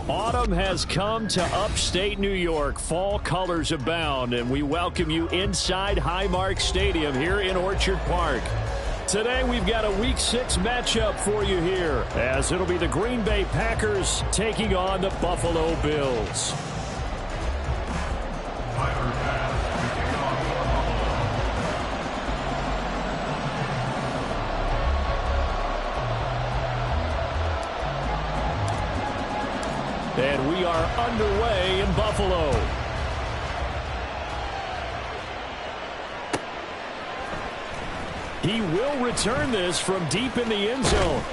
Autumn has come to upstate New York. Fall colors abound, and we welcome you inside Highmark Stadium here in Orchard Park. Today we've got a Week 6 matchup for you here, as it'll be the Green Bay Packers taking on the Buffalo Bills. And we are underway in Buffalo. He will return this from deep in the end zone.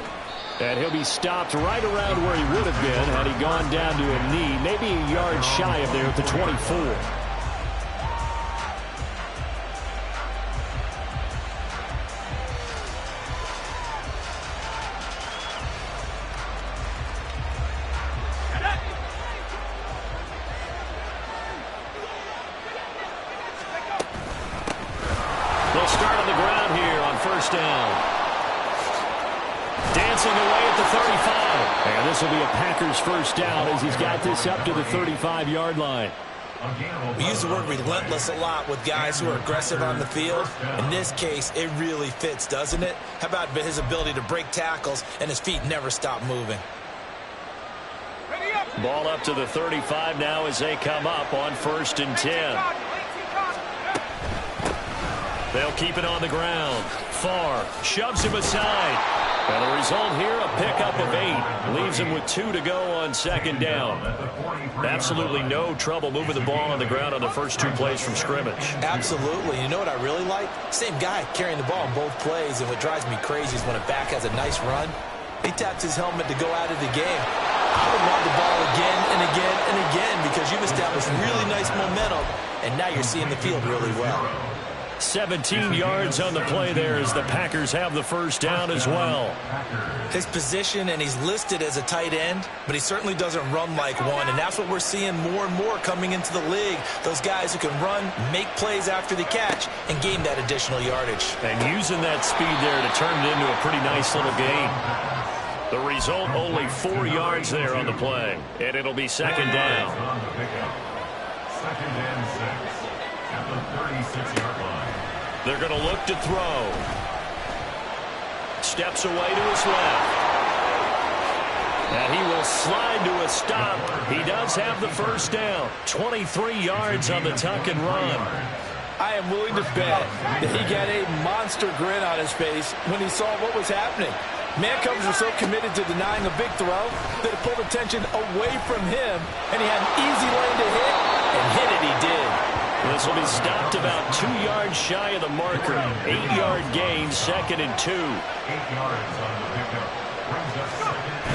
And he'll be stopped right around where he would have been had he gone down to a knee, maybe a yard shy of there at the 24. First down as he's got this up to the 35-yard line. We use the word relentless a lot with guys who are aggressive on the field. In this case, it really fits, doesn't it? How about his ability to break tackles and his feet never stop moving? Ball up to the 35 now as they come up on 1st and 10. They'll keep it on the ground. Farr shoves him aside. And the result here, a pickup of 8. Leaves him with 2 to go on 2nd down. Absolutely no trouble moving the ball on the ground on the first 2 plays from scrimmage. Absolutely. You know what I really like? Same guy carrying the ball on both plays. And what drives me crazy is when a back has a nice run, he taps his helmet to go out of the game. I would want the ball again and again and again because you've established really nice momentum, and now you're seeing the field really well. 17 yards on the play there as the Packers have the first down as well. His position, and he's listed as a tight end, but he certainly doesn't run like one, and that's what we're seeing more and more coming into the league. Those guys who can run, make plays after the catch, and gain that additional yardage. And using that speed there to turn it into a pretty nice little gain. The result, only 4 yards there on the play, and it'll be 2nd down. 2nd and 6 at the 36-yard line. They're going to look to throw. Steps away to his left. And he will slide to a stop. He does have the first down. 23 yards on the tuck and run. I am willing to bet that he got a monster grin on his face when he saw what was happening. Man coverage was so committed to denying a big throw that it pulled attention away from him, and he had an easy lane to hit, and hit it he did. This will be stopped about 2 yards shy of the marker. 8-yard gain, 2nd and 2. 8 yards on the pickup. Brings us 2nd and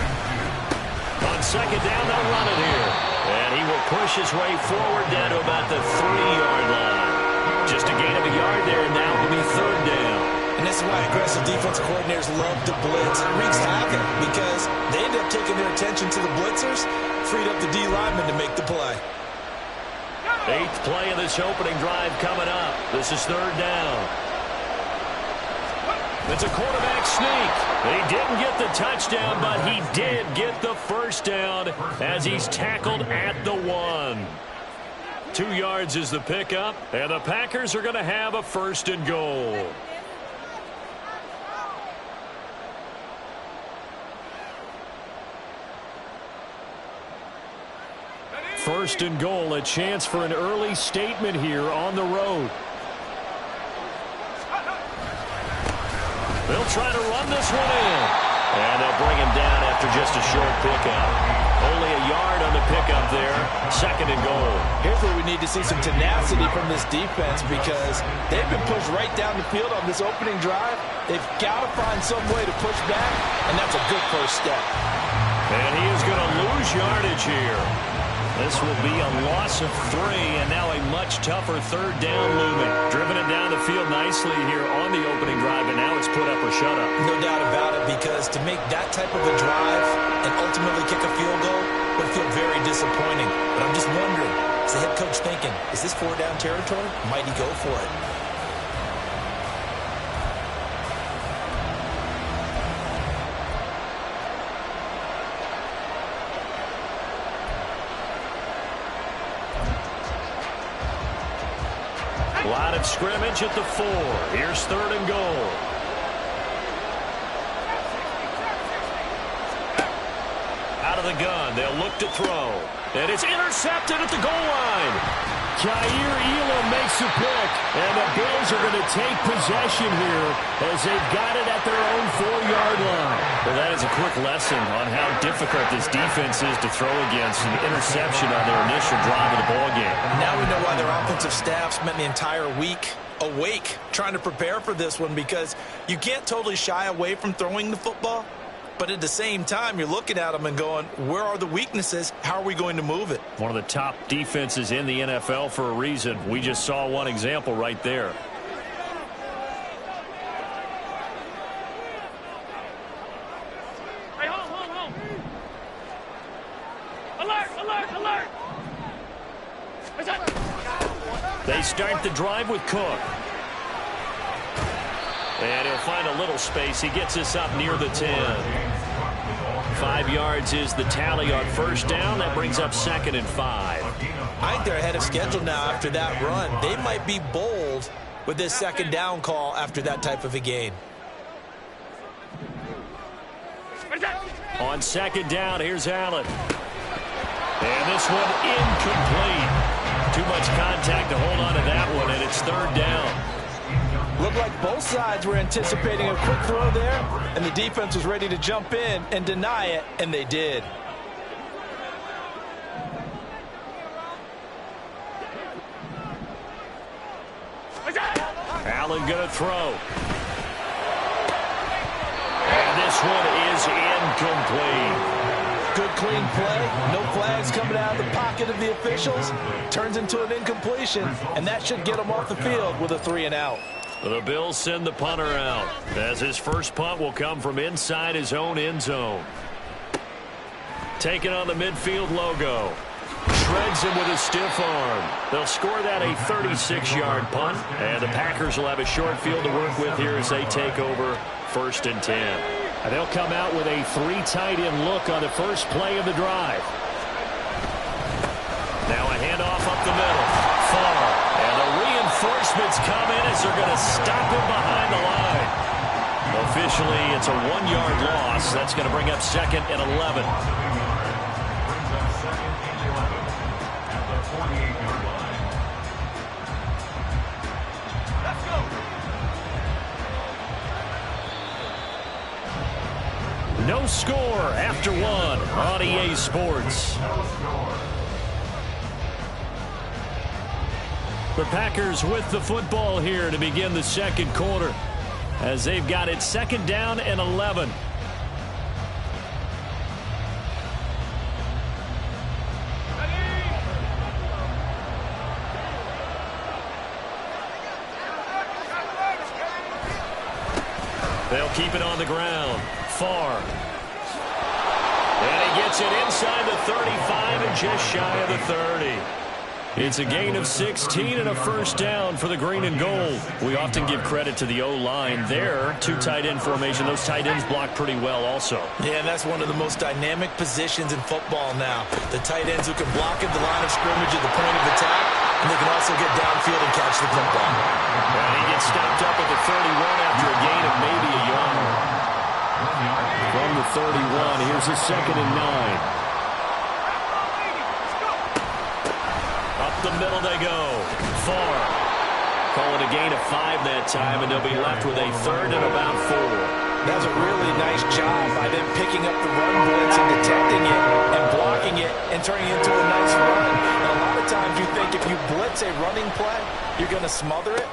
2. On 2nd down, they'll run it here. And he will push his way forward down to about the 3-yard line. Just a gain of a yard there, and now it will be 3rd down. And this is why aggressive defensive coordinators love to blitz. It wreaks havoc because they end up taking their attention to the blitzers, freed up the D lineman to make the play. 8th play of this opening drive coming up. This is 3rd down. It's a quarterback sneak. He didn't get the touchdown, but he did get the first down as he's tackled at the 1. 2 yards is the pickup, and the Packers are going to have a 1st and goal. First and goal, a chance for an early statement here on the road. They'll try to run this one in. And they'll bring him down after just a short pickup. Only a yard on the pickup there. 2nd and goal. Here's where we need to see some tenacity from this defense because they've been pushed right down the field on this opening drive. They've got to find some way to push back, and that's a good first step. And he is going to lose yardage here. This will be a loss of 3, and now a much tougher 3rd down looming. Driven it down the field nicely here on the opening drive, and now it's put up or shut up. No doubt about it, because to make that type of a drive and ultimately kick a field goal would feel very disappointing. But I'm just wondering, is the head coach thinking, is this 4-down territory? Might he go for it? Line of scrimmage at the 4. Here's 3rd and goal. Out of the gun. They'll look to throw. And it's intercepted at the goal line. Kaiir Elam makes a pick. And the Bills are going to take possession here as they've got it at their own 4-yard line. Well, that is a quick lesson on how difficult this defense is to throw against an interception on their initial drive of the ballgame. Now we know why their offensive staff spent the entire week awake trying to prepare for this one, because you can't totally shy away from throwing the football. But at the same time, you're looking at them and going, where are the weaknesses? How are we going to move it? One of the top defenses in the NFL for a reason. We just saw one example right there. Hey, hold. Alert. They start the drive with Cook. And he'll find a little space. He gets us up near the 10. 5 yards is the tally on first down. That brings up 2nd and 5. I think they're ahead of schedule now after that run. They might be bold with this 2nd down call after that type of a gain. On 2nd down, here's Allen. And this one incomplete. Too much contact to hold on to that one, and it's 3rd down. Looked like both sides were anticipating a quick throw there, and the defense was ready to jump in and deny it, and they did. Allen going to throw. And this one is incomplete. Good, clean play. No flags coming out of the pocket of the officials. Turns into an incompletion, and that should get them off the field with a 3-and-out. The Bills send the punter out, as his first punt will come from inside his own end zone. Taking on the midfield logo. Shreds him with a stiff arm. They'll score that a 36-yard punt, and the Packers will have a short field to work with here as they take over 1st and 10. And they'll come out with a 3 tight end look on the first play of the drive. Now a handoff up the middle. Far. And the reinforcements come in as they're going to stop him behind the line. Officially, it's a 1-yard loss. That's going to bring up 2nd and 11. No score after 1 on EA Sports. The Packers with the football here to begin the 2nd quarter, as they've got it 2nd down and 11. They'll keep it on the ground. Far. And he gets it inside the 35 and just shy of the 30. It's a gain of 16 and a first down for the green and gold. We often give credit to the O-line there. 2 tight end formation. Those tight ends block pretty well also. Yeah, and that's one of the most dynamic positions in football now. The tight ends who can block at the line of scrimmage at the point of attack, and they can also get downfield and catch the football. And he gets stopped up at the 31 after a gain of maybe a yard. From the 31, here's a 2nd and 9. Up the middle they go. Far. Call it a gain of 5 that time, and they'll be left with a 3rd and about 4. That was a really nice job by them picking up the run blitz and detecting it and blocking it and turning it into a nice run. And a lot of times you think if you blitz a running play, you're going to smother it.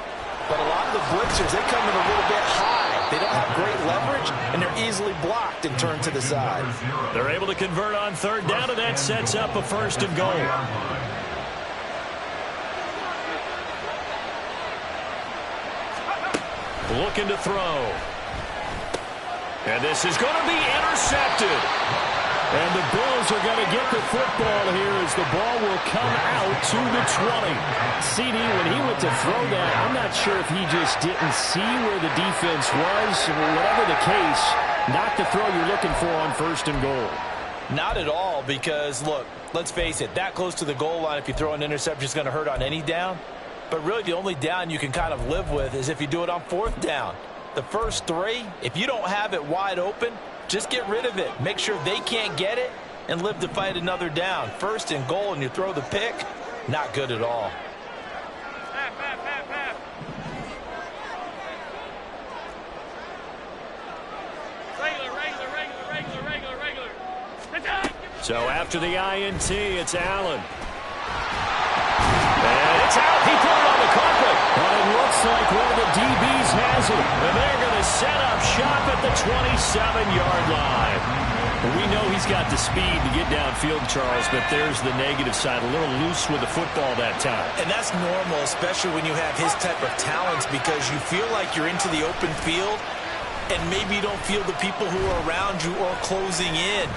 But a lot of the blitzers, they come in a little bit high. They don't have great leverage, and they're easily blocked and turned to the side. They're able to convert on 3rd down, and that sets up a 1st and goal. Looking to throw. And this is going to be intercepted. And the Bills are going to get the football here as the ball will come out to the 20. CD, when he went to throw that, I'm not sure if he just didn't see where the defense was. Whatever the case, not the throw you're looking for on 1st and goal. Not at all, because, look, let's face it, that close to the goal line, if you throw an interception, is going to hurt on any down. But really the only down you can kind of live with is if you do it on 4th down. The first 3, if you don't have it wide open, just get rid of it. Make sure they can't get it and live to fight another down. 1st and goal and you throw the pick, not good at all. So after the INT, it's Allen. And it's out. He put it on the carpet. But it looks like one of the DBs has it. And they're going to set up shop at the 27-yard line. We know he's got the speed to get downfield, Charles, but there's the negative side. A little loose with the football that time. And that's normal, especially when you have his type of talents, because you feel like you're into the open field and maybe you don't feel the people who are around you or closing in.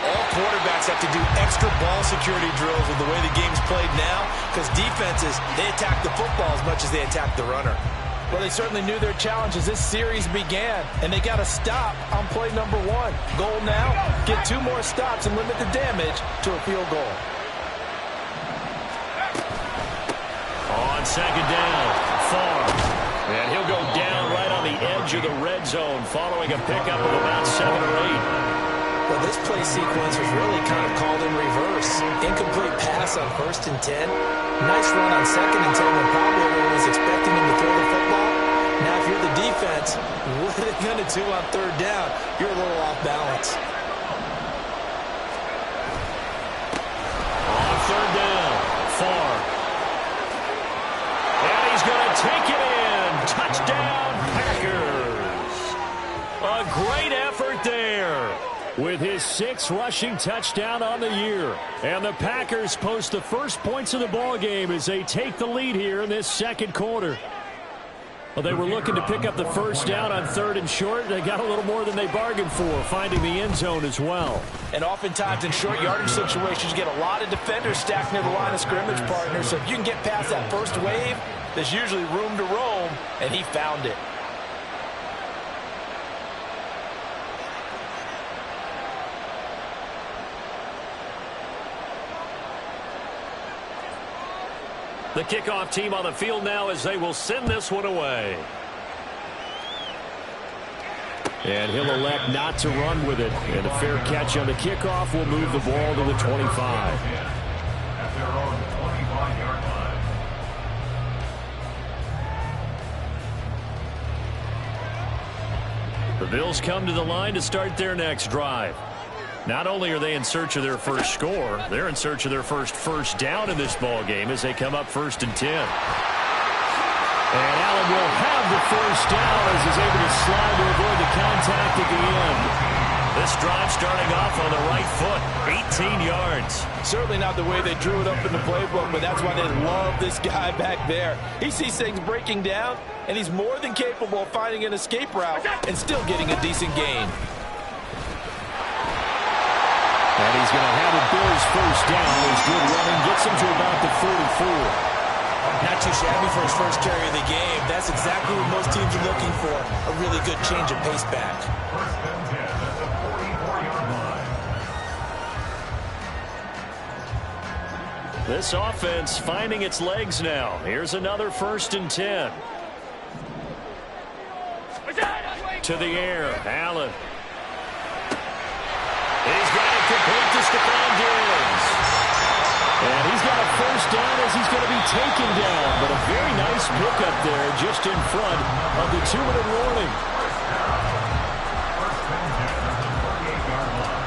All quarterbacks have to do extra ball security drills with the way the game's played now, because defenses, they attack the football as much as they attack the runner. Well, they certainly knew their challenge as this series began, and they got to stop on play number 1. Goal now, get 2 more stops and limit the damage to a field goal. On 2nd down, Farr. And he'll go down right on the edge of the red zone following a pickup of about 7 or 8. Well, this play sequence was really kind of called in reverse. Incomplete pass on 1st and 10. Nice run on 2nd and 10 when probably everyone was expecting him to throw the football. Now, if you're the defense, what are they going to do on 3rd down? You're a little off balance. On 3rd down, Farr. And he's going to take it in. Touchdown, Packers. A great effort there, with his 6th rushing touchdown on the year. And the Packers post the first points of the ball game as they take the lead here in this 2nd quarter. Well, they were looking to pick up the 1st down on 3rd and short. They got a little more than they bargained for, finding the end zone as well. And oftentimes in short yardage situations, you get a lot of defenders stacked near the line of scrimmage partners. So if you can get past that first wave, there's usually room to roam, and he found it. The kickoff team on the field now as they will send this one away. And he'll elect not to run with it. And a fair catch on the kickoff will move the ball to the 25. At their own 25-yard line. The Bills come to the line to start their next drive. Not only are they in search of their first score, they're in search of their first down in this ball game as they come up 1st and 10. And Allen will have the 1st down as he's able to slide to avoid the contact at the end. This drive starting off on the right foot, 18 yards. Certainly not the way they drew it up in the playbook, but that's why they love this guy back there. He sees things breaking down, and he's more than capable of finding an escape route and still getting a decent gain. And he's going to have a Bills 1st down. His good running gets him to about the 44. Not too shabby for his first carry of the game. That's exactly what most teams are looking for, a really good change of pace back. 1st and 10 at the 44-yard line. This offense finding its legs now. Here's another 1st and 10. To the air, Allen. He's got it complete to Stephon Diggs. And he's got a 1st down as he's going to be taken down. But a very nice pickup there just in front of the 2-minute warning. 1st and 10 at the 48-yard line.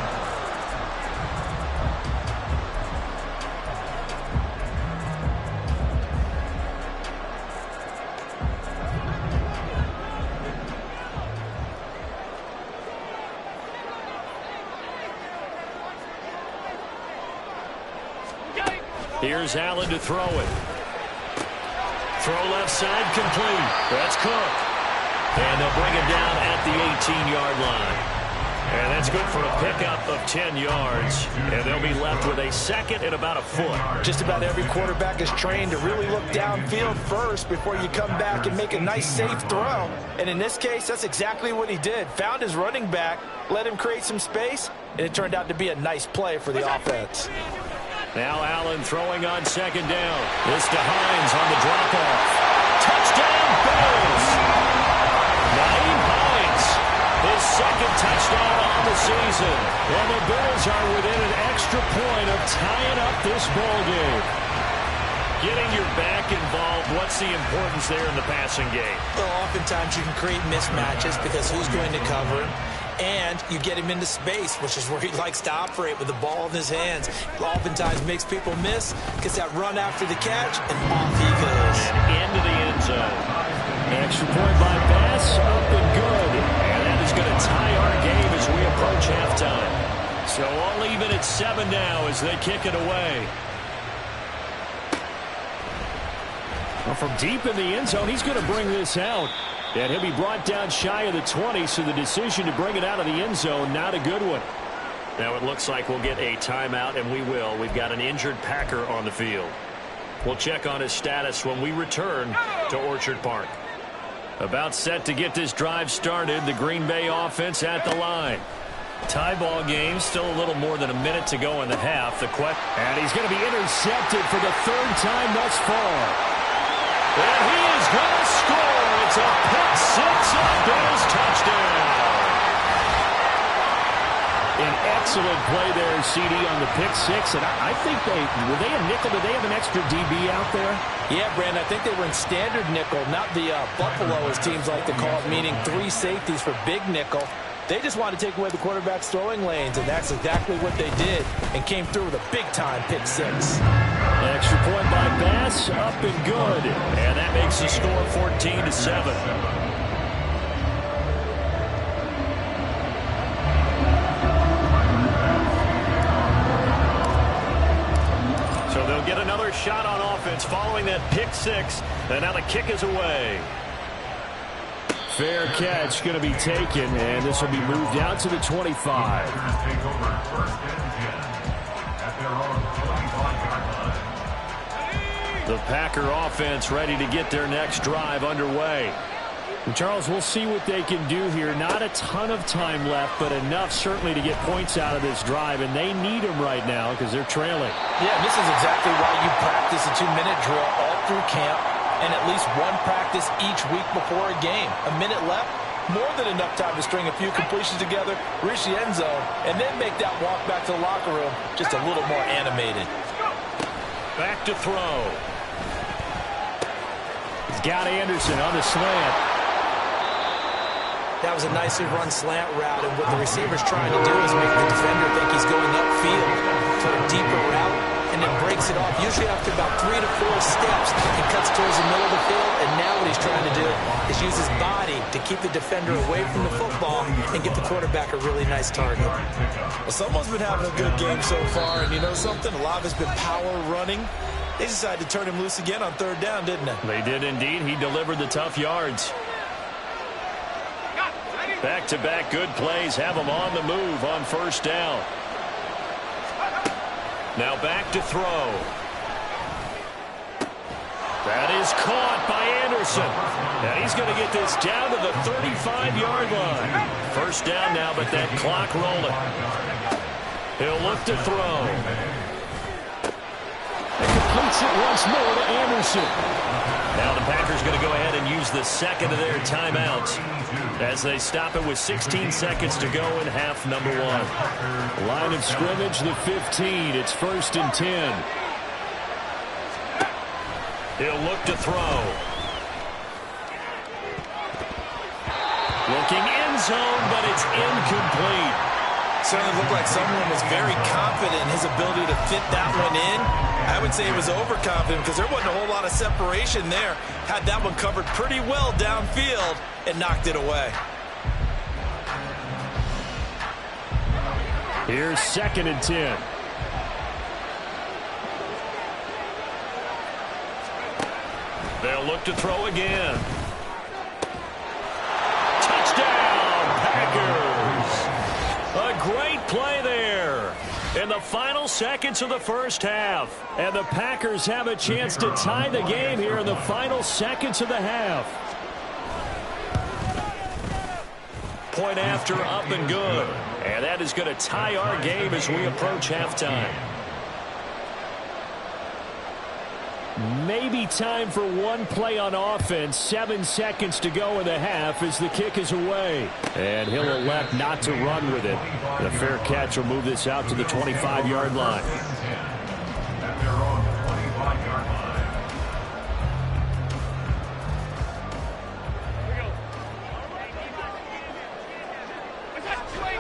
Here's Allen to throw it. Throw left side complete. That's Cook. And they'll bring him down at the 18-yard line. And that's good for a pickup of 10 yards. And they'll be left with a 2nd and about a foot. Just about every quarterback is trained to really look downfield first before you come back and make a nice, safe throw. And in this case, that's exactly what he did. Found his running back, let him create some space, and it turned out to be a nice play for the offense. Now Allen throwing on second down. This to Hines on the drop-off. Touchdown, Bills! Nyheim Hines, his second touchdown on the season. And the Bills are within an extra point of tying up this ball game. Getting your back involved, what's the importance there in the passing game? Well, oftentimes you can create mismatches because who's going to cover him? And you get him into space, which is where he likes to operate with the ball in his hands. Oftentimes makes people miss, gets that run after the catch, and off he goes. And into the end zone. Extra point by Bass, up and good. And that is going to tie our game as we approach halftime. So all even at 7 now as they kick it away. Well, from deep in the end zone, he's going to bring this out. And he'll be brought down shy of the 20, so the decision to bring it out of the end zone, not a good one. Now it looks like we'll get a timeout, and we will. We've got an injured Packer on the field. We'll check on his status when we return to Orchard Park. About set to get this drive started, the Green Bay offense at the line. Tie ball game, still a little more than a minute to go in the half. And he's going to be intercepted for the third time thus far. And he is going to score. It's a pick-6 and a Bills touchdown. An excellent play there, CD, on the pick-6. And I think were they a nickel? Did they have an extra DB out there? Yeah, Brandon, I think they were in standard nickel, not the Buffalo, as teams like to call it, meaning 3 safeties for big nickel. They just wanted to take away the quarterback's throwing lanes, and that's exactly what they did, and came through with a big-time pick-6. Extra point by Bass, up and good. And that makes the score 14-7. So they'll get another shot on offense following that pick-6. And now the kick is away. Fair catch going to be taken, and this will be moved out to the 25. Take over first and 10 at their own 25-yard line. The Packer offense ready to get their next drive underway. And Charles, we'll see what they can do here. Not a ton of time left, but enough certainly to get points out of this drive, and they need them right now because they're trailing. Yeah, this is exactly why you practice a 2-minute drill all through camp, and at least one practice each week before a game. A minute left, more than enough time to string a few completions together, reach the end zone, and then make that walk back to the locker room just a little more animated. Back to throw. He's got Anderson on the slant. That was a nicely run slant route, and what the receiver's trying to do is make the defender think he's going upfield for a deeper route, and then breaks it off, usually after about 3 to 4 steps, and cuts towards the middle of the field. And now what he's trying to do is use his body to keep the defender away from the football and get the quarterback a really nice target. Well, someone's been having a good game so far, and you know something? A lot of it's been power running. They decided to turn him loose again on 3rd down, didn't they? They did indeed. He delivered the tough yards. Back-to-back good plays have him on the move on 1st down. Now back to throw. That is caught by Anderson. And he's going to get this down to the 35-yard line. 1st down now, but that clock rolling. He'll look to throw. And completes it once more to Anderson. Now the Packers going to go ahead and use the second of their timeouts as they stop it with 16 seconds to go in half number 1. Line of scrimmage, the 15. It's 1st and 10. He'll look to throw. Looking end zone, but it's incomplete. Certainly looked like someone was very confident in his ability to fit that one in. I would say he was overconfident because there wasn't a whole lot of separation there. Had that one covered pretty well downfield and knocked it away. Here's 2nd and 10. They'll look to throw again. Touchdown, Packers! A great play there in the final seconds of the 1st half. And the Packers have a chance to tie the game here in the final seconds of the half. Point after, up and good. And that is going to tie our game as we approach halftime. Maybe time for one play on offense. 7 seconds to go in the half as the kick is away. And he'll elect not to run with it. The fair catch will move this out to the 25-yard line. At their own 25-yard line.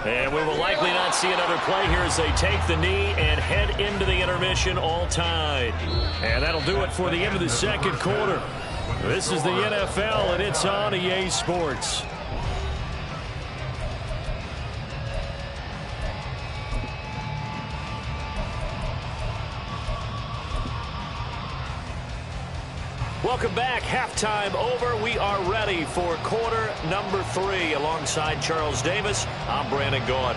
And we will likely not see another play here as they take the knee and head into the intermission all tied. And that'll do it for the end of the second quarter. This is the NFL, and it's on EA Sports. Welcome back. Halftime over. We are ready for quarter number 3. Alongside Charles Davis, I'm Brandon Gaudin.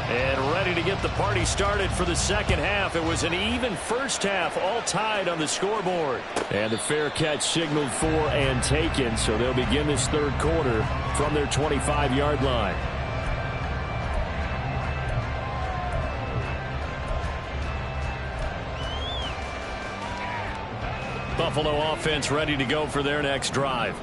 And ready to get the party started for the second half. It was an even first half, all tied on the scoreboard. And the fair catch signaled for and taken, so they'll begin this third quarter from their 25-yard line. Buffalo offense ready to go for their next drive.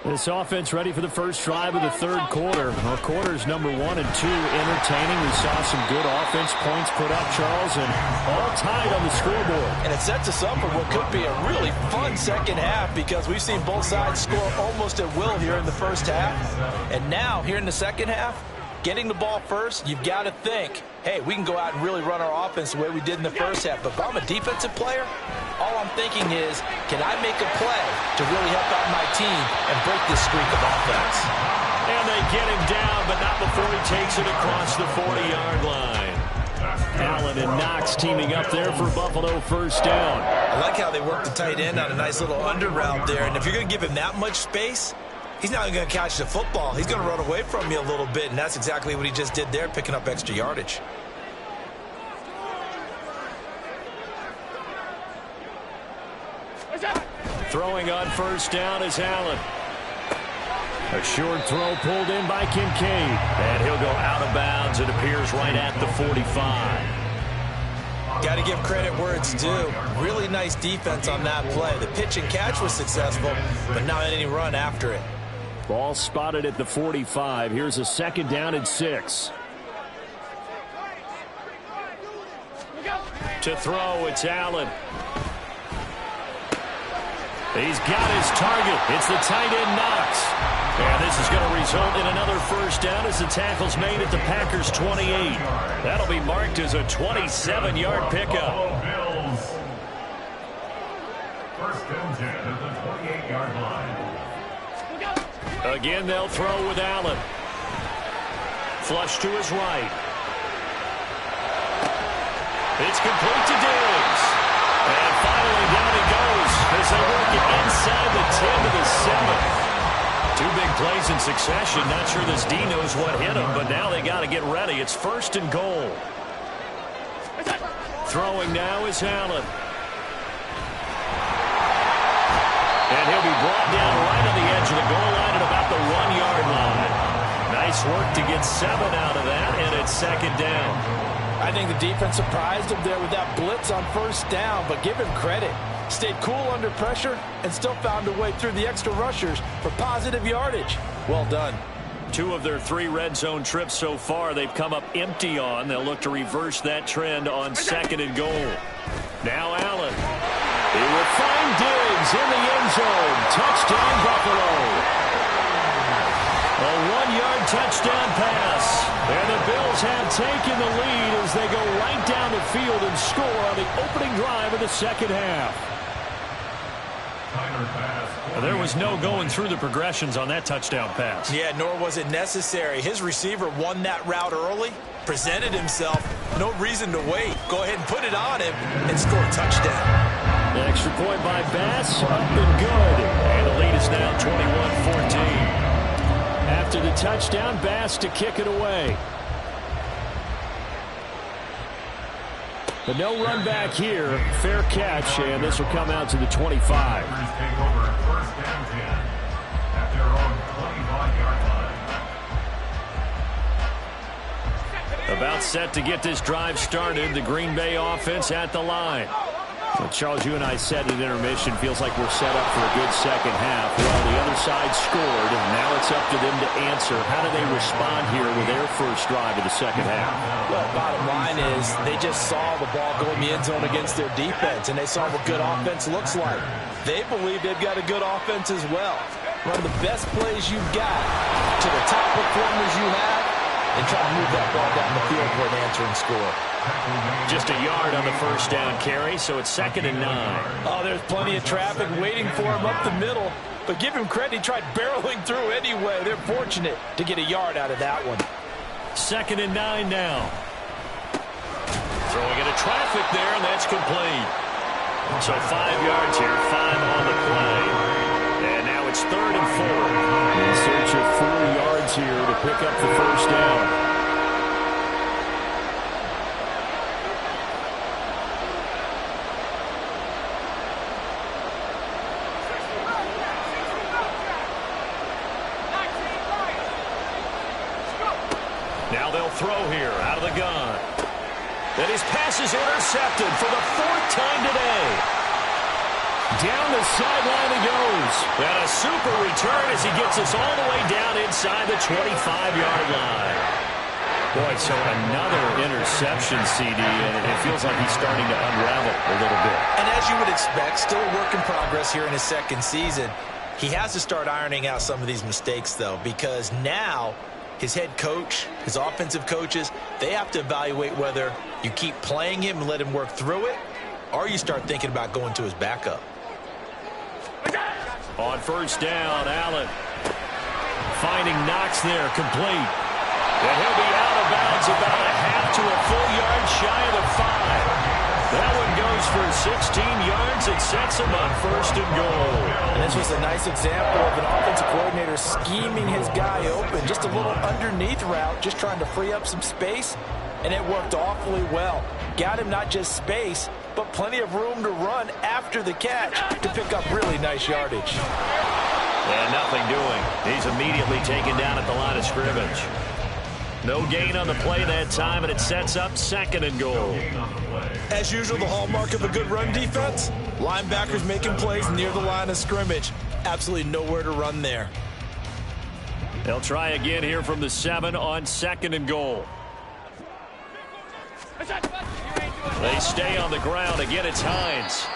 This offense ready for the first drive of the third quarter. Well, quarters number 1 and 2 entertaining. We saw some good offense points put up, Charles, and all tied on the scoreboard. And it sets us up for what could be a really fun second half because we've seen both sides score almost at will here in the first half. And now, here in the second half, getting the ball first, you've got to think, hey, we can go out and really run our offense the way we did in the first half. But if I'm a defensive player, all I'm thinking is, can I make a play to really help out my team and break this streak of offense? And they get him down, but not before he takes it across the 40-yard line. Allen and Knox teaming up there for Buffalo first down. I like how they work the tight end on a nice little under route there. And if you're going to give him that much space, he's not going to catch the football. He's going to run away from you a little bit, and that's exactly what he just did there, picking up extra yardage. Throwing on first down is Allen. A short throw pulled in by Kincaid. And he'll go out of bounds. It appears right at the 45. Got to give credit where it's due. Really nice defense on that play. The pitch and catch was successful, but not any run after it. Ball spotted at the 45. Here's a second down and 6. To throw, it's Allen. He's got his target. It's the tight end Knox. And this is going to result in another first down as the tackle's made at the Packers' 28. That'll be marked as a 27-yard pickup. First and 10 at the 28-yard line. Again, they'll throw with Allen. Flush to his right. It's complete to Diggs. And finally down he goes as they work it inside the 10 to the 7. 2 big plays in succession. Not sure this D knows what hit him, but now they got to get ready. It's first and goal. Throwing now is Allen. And he'll be brought down right on the edge of the goal line at about the 1-yard line. Nice work to get 7 out of that, and it's second down. I think the defense surprised him there with that blitz on first down, but give him credit. Stayed cool under pressure and still found a way through the extra rushers for positive yardage. Well done. 2 of their 3 red zone trips so far they've come up empty on. They'll look to reverse that trend on second and goal. Now Allen. He will find Diggs in the end zone. Touchdown Buffalo. A 1-yard touchdown pass. And the Bills have taken the lead as they go right down the field and score on the opening drive of the second half. There was no going through the progressions on that touchdown pass. Yeah, nor was it necessary. His receiver won that route early, presented himself. No reason to wait. Go ahead and put it on him and score a touchdown. The extra point by Bass, up and good. And the lead is now 21-14. After the touchdown, Bass to kick it away. But no run back here. Fair catch, and this will come out to the 25. Take over first and 10 at their own 25-yard line. About set to get this drive started. The Green Bay offense at the line. Well, Charles, you and I said at intermission, feels like we're set up for a good second half. Well, the other side scored, and now it's up to them to answer. How do they respond here with their first drive of the second half? Well, bottom line is they just saw the ball go in the end zone against their defense, and they saw what good offense looks like. They believe they've got a good offense as well. Run the best plays you've got to the top performers you have, and try to move that ball down the field for an answering score. Just a yard on the first down carry, so it's 2nd and 9. Oh, there's plenty of traffic waiting for him up the middle. But give him credit, he tried barreling through anyway. They're fortunate to get a yard out of that one. 2nd and 9 now. Throwing into traffic there, and that's complete. So 5 yards here, 5 on the play. And now it's 3rd and 4. In search of 4 yards here to pick up the first down. Now they'll throw here out of the gun. And his pass is intercepted for the 4th time today. Down the sideline he goes. And a super return as he gets us all the way down inside the 25-yard line. Boy, so another interception, CD, and it feels like he's starting to unravel a little bit. And as you would expect, still a work in progress here in his second season. He has to start ironing out some of these mistakes, though, because now his head coach, his offensive coaches, they have to evaluate whether you keep playing him and let him work through it, or you start thinking about going to his backup. On first down, Allen finding Knox there, complete. And he'll be out of bounds about a half to a full yard shy of the 5. That one goes for 16 yards. It sets him up 1st and goal. And this was a nice example of an offensive coordinator scheming his guy open. Just a little underneath route, just trying to free up some space, and it worked awfully well. Got him not just space, but plenty of room to run after the catch to pick up really nice yardage. And nothing doing. He's immediately taken down at the line of scrimmage. No gain on the play that time, and it sets up 2nd and goal. As usual, the hallmark of a good run defense, linebackers making plays near the line of scrimmage. Absolutely nowhere to run there. They'll try again here from the 7 on 2nd and goal. They stay on the ground. Again, it's Hines.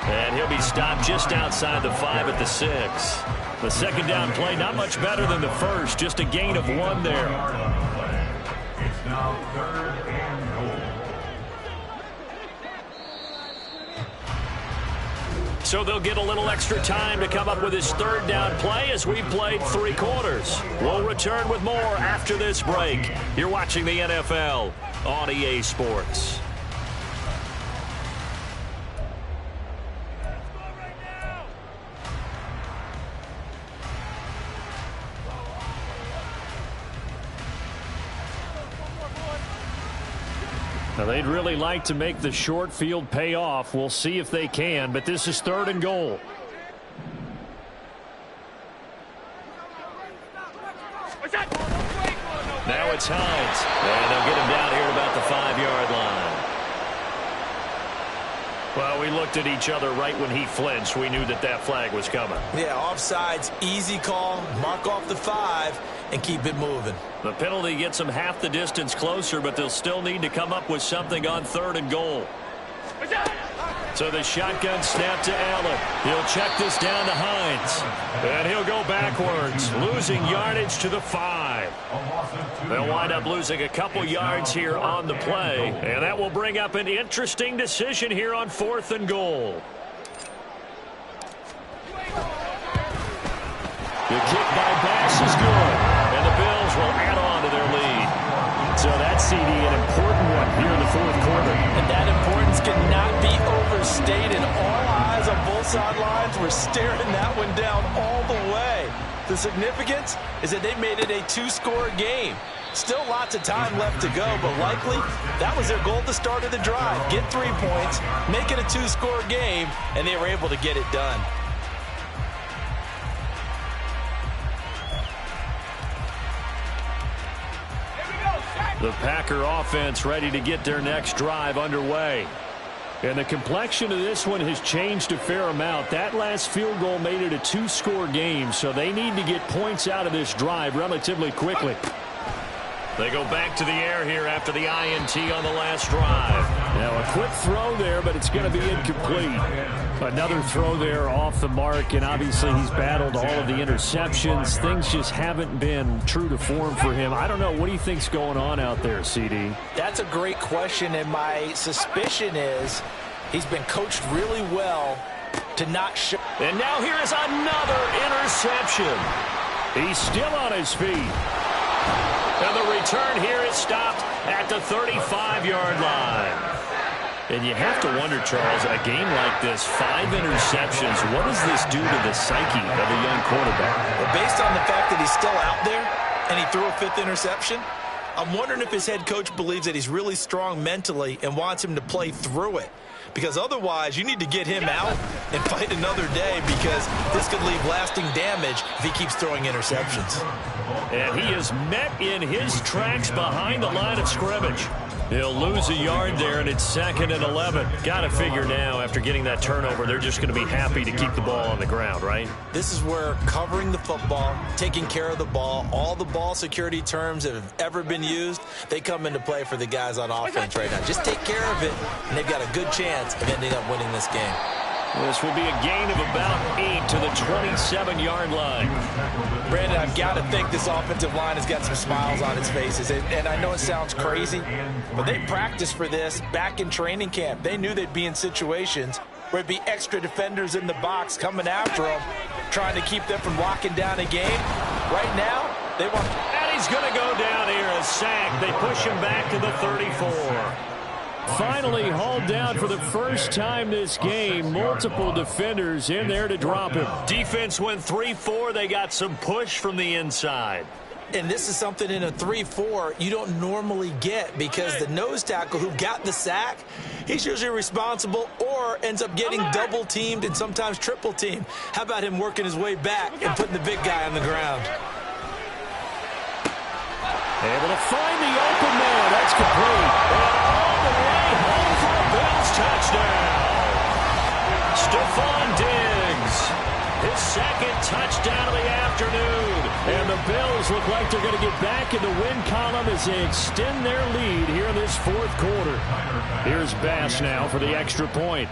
And he'll be stopped just outside the 5 at the 6. The second down play, not much better than the first. Just a gain of 1 there. It's now 3rd and goal. So they'll get a little extra time to come up with his 3rd down play as we played 3 quarters. We'll return with more after this break. You're watching the NFL on EA Sports. Now, they'd really like to make the short field pay off. We'll see if they can, but this is 3rd and goal. Now it's Hines, and they'll get him down here about the 5-yard line. Well, we looked at each other right when he flinched. We knew that that flag was coming. Yeah, offsides, easy call, mark off the 5, and keep it moving. The penalty gets them half the distance closer, but they'll still need to come up with something on 3rd and goal. So the shotgun snap to Allen. He'll check this down to Hines. And he'll go backwards, losing yardage to the 5. They'll wind up losing a couple yards here on the play. And that will bring up an interesting decision here on 4th and goal. The kick by Bass is good. And the Bills will add on to their lead. So that's, CD, an important one here in the 4th quarter. And that importance cannot be overstated. All eyes on both sidelines were staring that one down all the way. The significance is that they made it a 2-score game. Still lots of time left to go, but likely that was their goal at the start of the drive. Get 3 points, make it a 2-score game, and they were able to get it done. The Packer offense ready to get their next drive underway. And the complexion of this one has changed a fair amount. That last field goal made it a 2-score game, so they need to get points out of this drive relatively quickly. They go back to the air here after the INT on the last drive. Now a quick throw there, but it's going to be incomplete. Another throw there off the mark, and obviously he's battled all of the interceptions. Things just haven't been true to form for him. I don't know. What do you think's going on out there, CD? That's a great question, and my suspicion is he's been coached really well to not show. And now here is another interception. He's still on his feet. And the return here is stopped at the 35-yard line. And you have to wonder, Charles, a game like this, 5 interceptions, what does this do to the psyche of a young quarterback? Well, based on the fact that he's still out there and he threw a 5th interception, I'm wondering if his head coach believes that he's really strong mentally and wants him to play through it. Because otherwise, you need to get him out and fight another day, because this could leave lasting damage if he keeps throwing interceptions. And he is met in his tracks behind the line of scrimmage. He'll lose a yard there, and it's 2nd and 11. Got to figure now, after getting that turnover, they're just going to be happy to keep the ball on the ground, right? This is where covering the football, taking care of the ball, all the ball security terms that have ever been used, they come into play for the guys on offense right now. Just take care of it, and they've got a good chance of ending up winning this game. This will be a gain of about 8 to the 27-yard line. Brandon, I've got to think this offensive line has got some smiles on its faces. And I know it sounds crazy, but they practiced for this back in training camp. They knew they'd be in situations where it'd be extra defenders in the box coming after them, trying to keep them from locking down a game. Right now, they want... And he's going to go down here, a sack. They push him back to the 34. Finally hauled down for the first time this game. Multiple defenders in there to drop him. Defense went 3-4. They got some push from the inside. And this is something in a 3-4 you don't normally get, because the nose tackle who got the sack, he's usually responsible or ends up getting double teamed and sometimes triple teamed. How about him working his way back and putting the big guy on the ground? Able to find the open man. That's complete. And all the way home for a Bills touchdown. Stephon Diggs, his 2nd touchdown of the afternoon. And the Bills look like they're going to get back in the win column as they extend their lead here in this 4th quarter. Here's Bass now for the extra point.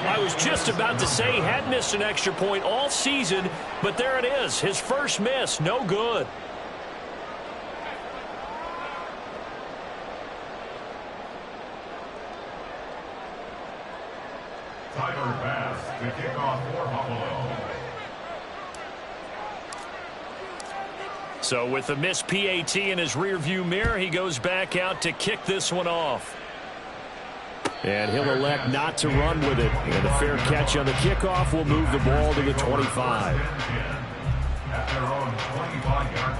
I was just about to say he had missed an extra point all season, but there it is. His first miss, no good. Tyler Bass to kick off for Buffalo. So with the missed PAT in his rearview mirror, he goes back out to kick this one off. And he'll elect not to run with it. And a fair catch on the kickoff will move the ball to the 25. At their own 25-yard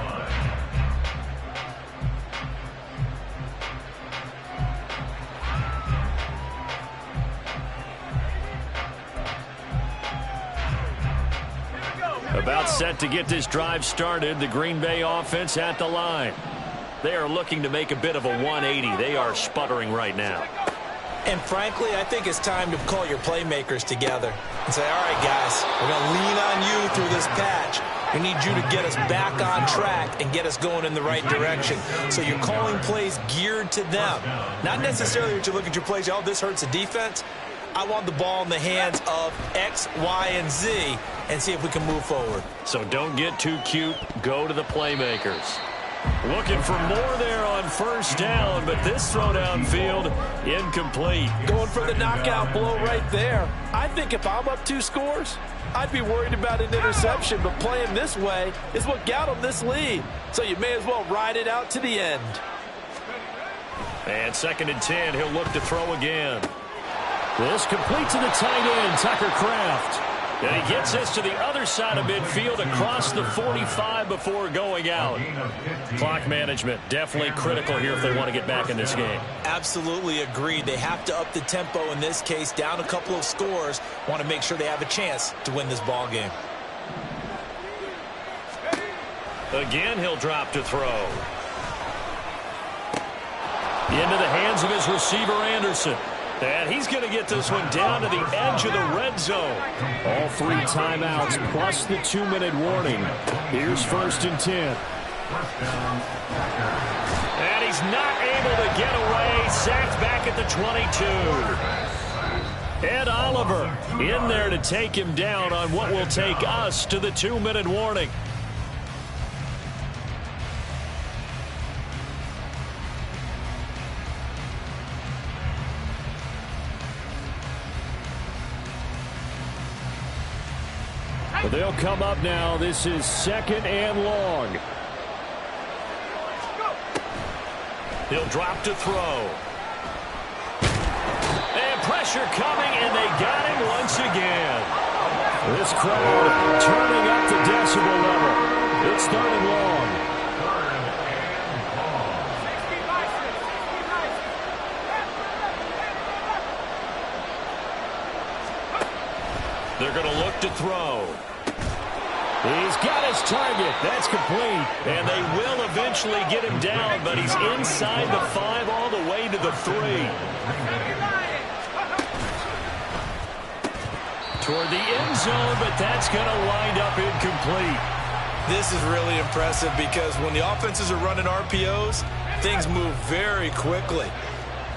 line. About set to get this drive started, the Green Bay offense at the line. They are looking to make a bit of a 180. They are sputtering right now. And frankly, I think it's time to call your playmakers together and say, all right, guys, we're going to lean on you through this patch. We need you to get us back on track and get us going in the right direction. So you're calling plays geared to them. Not necessarily that you look at your plays, oh, this hurts the defense. I want the ball in the hands of X, Y, and Z and see if we can move forward. So don't get too cute. Go to the playmakers. Looking for more there on first down, but this throw downfield incomplete. Going for the knockout blow right there. I think if I'm up 2 scores, I'd be worried about an interception, but playing this way is what got him this lead. So you may as well ride it out to the end. And 2nd and 10, he'll look to throw again. This complete to the tight end, Tucker Kraft. And he gets this to the other side of midfield across the 45 before going out. Clock management definitely critical here if they want to get back in this game. Absolutely agreed. They have to up the tempo in this case, down a couple of scores. Want to make sure they have a chance to win this ball game. Again, he'll drop to throw. Into the hands of his receiver, Anderson. And he's going to get this one down to the edge of the red zone. All 3 timeouts plus the 2-minute warning. Here's 1st and 10. And he's not able to get away. Sacked back at the 22. Ed Oliver in there to take him down on what will take us to the 2-minute warning. They'll come up now. This is 2nd and long. He'll drop to throw. And pressure coming, and they got him once again. This crowd turning up the decibel level. It's 3rd and long. They're going to look to throw. He's got his target. That's complete. And they will eventually get him down, but he's inside the 5 all the way to the 3. Toward the end zone, but that's going to wind up incomplete. This is really impressive because when the offenses are running RPOs, things move very quickly.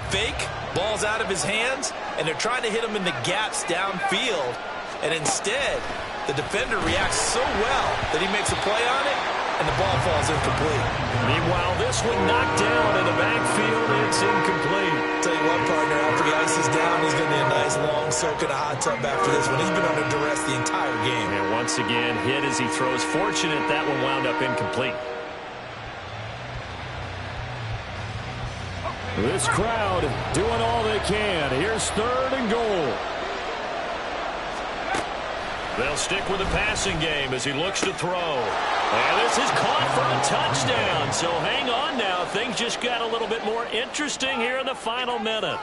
Fake, ball's out of his hands, and they're trying to hit him in the gaps downfield. And instead, the defender reacts so well that he makes a play on it, and the ball falls incomplete. Meanwhile, this one knocked down in the backfield. It's incomplete. Tell you what, partner, after the ice is down, he's going to need a nice long soak in a hot tub after this one. He's been under duress the entire game. And once again, hit as he throws. Fortunate that one wound up incomplete. This crowd doing all they can. Here's 3rd and goal. They'll stick with the passing game as he looks to throw. And this is caught for a touchdown. So hang on now. Things just got a little bit more interesting here in the final minute.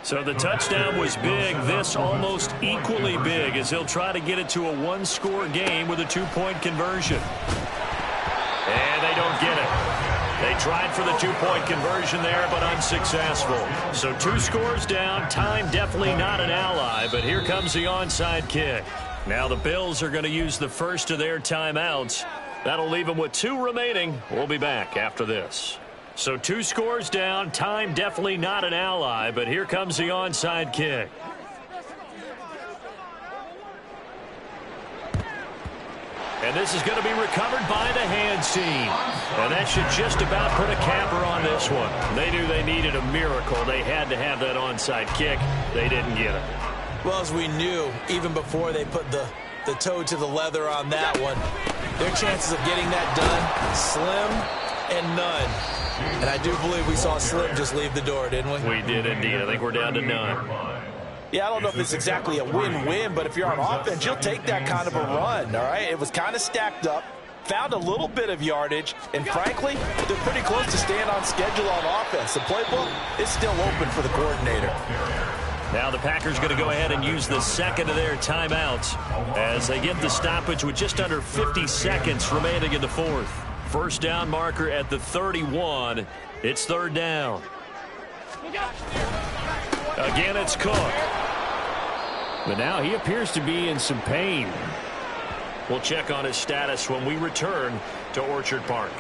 So the touchdown was big. This almost equally big as he'll try to get it to a 1-score game with a 2-point conversion. And they don't get it. They tried for the 2-point conversion there, but unsuccessful. So 2 scores down. Time definitely not an ally, but here comes the onside kick. Now the Bills are going to use the first of their timeouts. That'll leave them with 2 remaining. We'll be back after this. So 2 scores down. Time definitely not an ally, but here comes the onside kick. And this is going to be recovered by the hands team. And that should just about put a capper on this one. They knew they needed a miracle. They had to have that onside kick. They didn't get it. Well, as we knew, even before they put the toe to the leather on that one, their chances of getting that done, slim and none. And I do believe we saw Slim just leave the door, didn't we? We did indeed. I think we're down to none. Yeah, I don't know if it's exactly a win-win, but if you're on offense, you'll take that kind of a run, all right? It was kind of stacked up, found a little bit of yardage, and frankly, they're pretty close to staying on schedule on offense. The playbook is still open for the coordinator. Now the Packers going to go ahead and use the second of their timeouts as they get the stoppage with just under 50 seconds remaining in the 4th. First down marker at the 31. It's 3rd down. Again, it's Cook. But now he appears to be in some pain. We'll check on his status when we return to Orchard Park.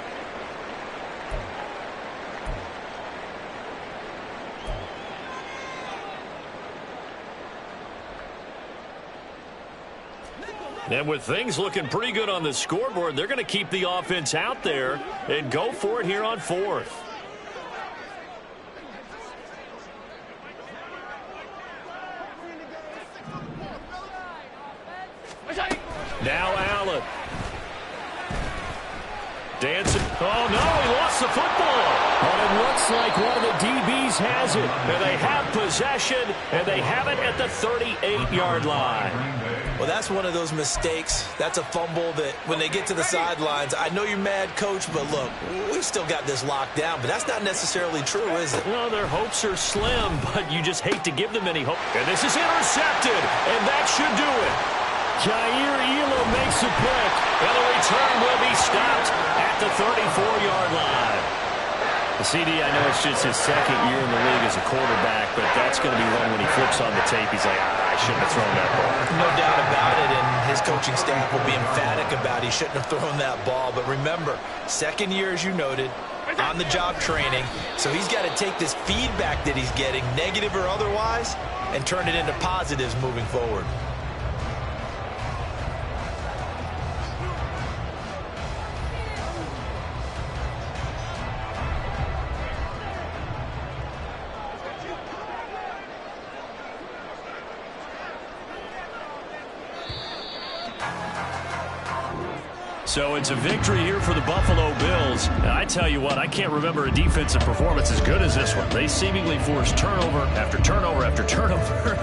And with things looking pretty good on the scoreboard, they're going to keep the offense out there and go for it here on 4th. Now Allen. Dancing. Oh, no, he lost the football. And it looks like one of the DBs Eagles has it, and they have possession, and they have it at the 38-yard line. Well, that's one of those mistakes. That's a fumble that when they get to the sidelines, I know you're mad, Coach, but look, we've still got this locked down. But that's not necessarily true, is it? Well, their hopes are slim, but you just hate to give them any hope. And this is intercepted, and that should do it. Jair Elam makes a pick, and the return will be stopped at the 34-yard line. The CD, I know it's just his second year in the league as a quarterback, but that's going to be one when he flips on the tape. He's like, I shouldn't have thrown that ball. No doubt about it, and his coaching staff will be emphatic about he shouldn't have thrown that ball. But remember, second year, as you noted, on-the-job training, so he's got to take this feedback that he's getting, negative or otherwise, and turn it into positives moving forward. So it's a victory here for the Buffalo Bills. And I tell you what, I can't remember a defensive performance as good as this one. They seemingly forced turnover after turnover after turnover,